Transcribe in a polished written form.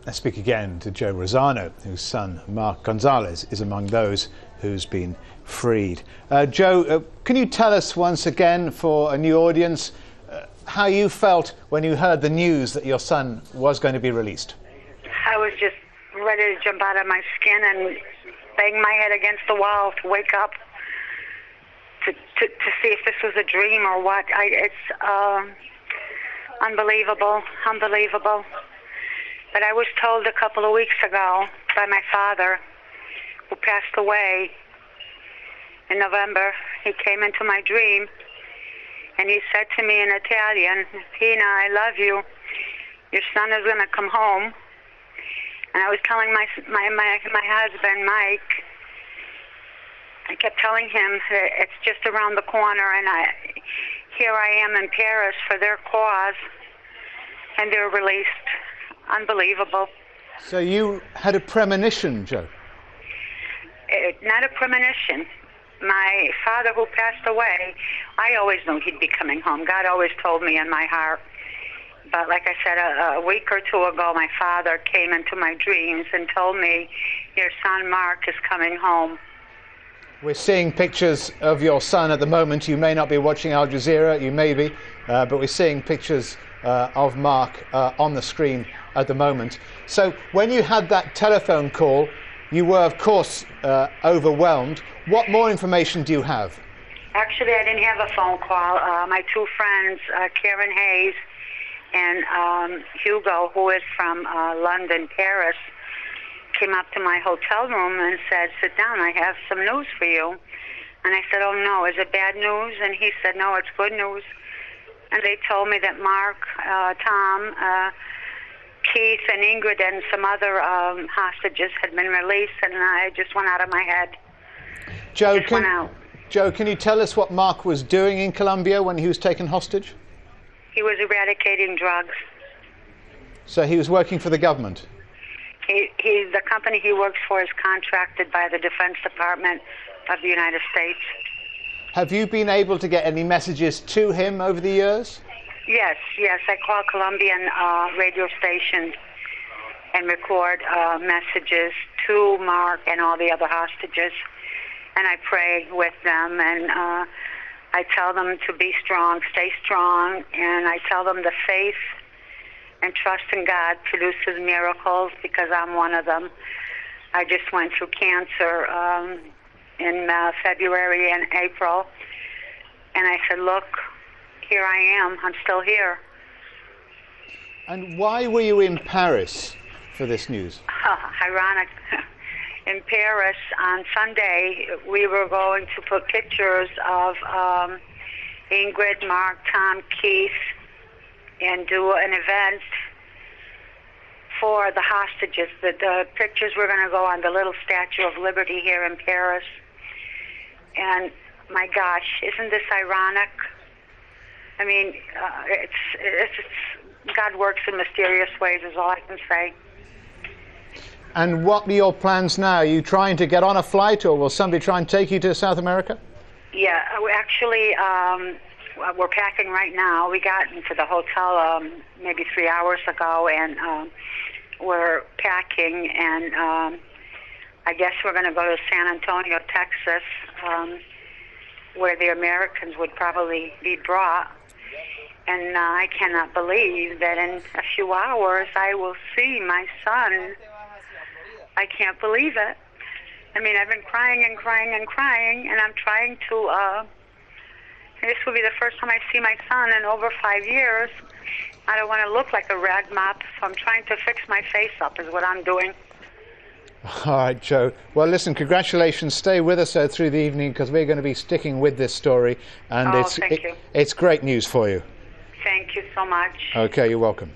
I speak again to Joe Rosano, whose son Marc Gonsalez is among those who's been freed. Joe, can you tell us once again, for a new audience, how you felt when you heard the news that your son was going to be released? I was just ready to jump out of my skin and bang my head against the wall to wake up to see if this was a dream or what. It's unbelievable. But I was told a couple of weeks ago by my father, who passed away in November. He came into my dream and he said to me in Italian, "Tina, I love you. Your son is going to come home." And I was telling my husband, Mike, I kept telling him that it's just around the corner, and here I am in Paris for their cause, and they're released. Unbelievable. So you had a premonition, Joe? Not a premonition. My father, who passed away, I always knew he'd be coming home. God always told me in my heart. But like I said, a week or two ago, my father came into my dreams and told me, "Your son Marc is coming home." We're seeing pictures of your son at the moment. You may not be watching Al Jazeera, you may be, but we're seeing pictures of Marc on the screen at the moment. So when you had that telephone call, you were, of course, overwhelmed. What more information do you have? Actually, I didn't have a phone call. My two friends, Karen Hayes and Hugo, who is from London, Paris, came up to my hotel room and said, "Sit down, I have some news for you." And I said, "Oh no, is it bad news?" And he said, "No, it's good news." And they told me that Marc, Tom, Keith and Ingrid and some other hostages had been released, and I just went out of my head. Joe, can you tell us what Marc was doing in Colombia when he was taken hostage? He was eradicating drugs. So he was working for the government? The company he works for is contracted by the Defense Department of the United States. Have you been able to get any messages to him over the years? Yes. I call Colombian radio stations and record messages to Marc and all the other hostages. And I pray with them, and I tell them to be strong, stay strong, and I tell them the faith and trust in God produces miracles, because I'm one of them. I just went through cancer in February and April, and I said, "Look, here I am. I'm still here." And why were you in Paris for this news? Ironic. In Paris on Sunday, we were going to put pictures of Ingrid, Marc, Tom, Keith, and do an event for the hostages. The pictures were going to go on the little Statue of Liberty here in Paris. And my gosh, isn't this ironic? I mean, God works in mysterious ways, is all I can say. And what are your plans now? Are you trying to get on a flight, or will somebody try and take you to South America? Yeah, actually, we're packing right now. We got into the hotel maybe 3 hours ago, and we're packing, and I guess we're going to go to San Antonio, Texas, where the Americans would probably be brought. And I cannot believe that in a few hours I will see my son. I can't believe it. I mean, I've been crying and crying and crying, and I'm trying to, this will be the first time I see my son in over 5 years. I don't want to look like a rag mop, so I'm trying to fix my face up is what I'm doing. All right, Joe. Well, listen, congratulations. Stay with us through the evening, because we're going to be sticking with this story, and thank you. It's great news for you. Thank you so much. Okay, you're welcome.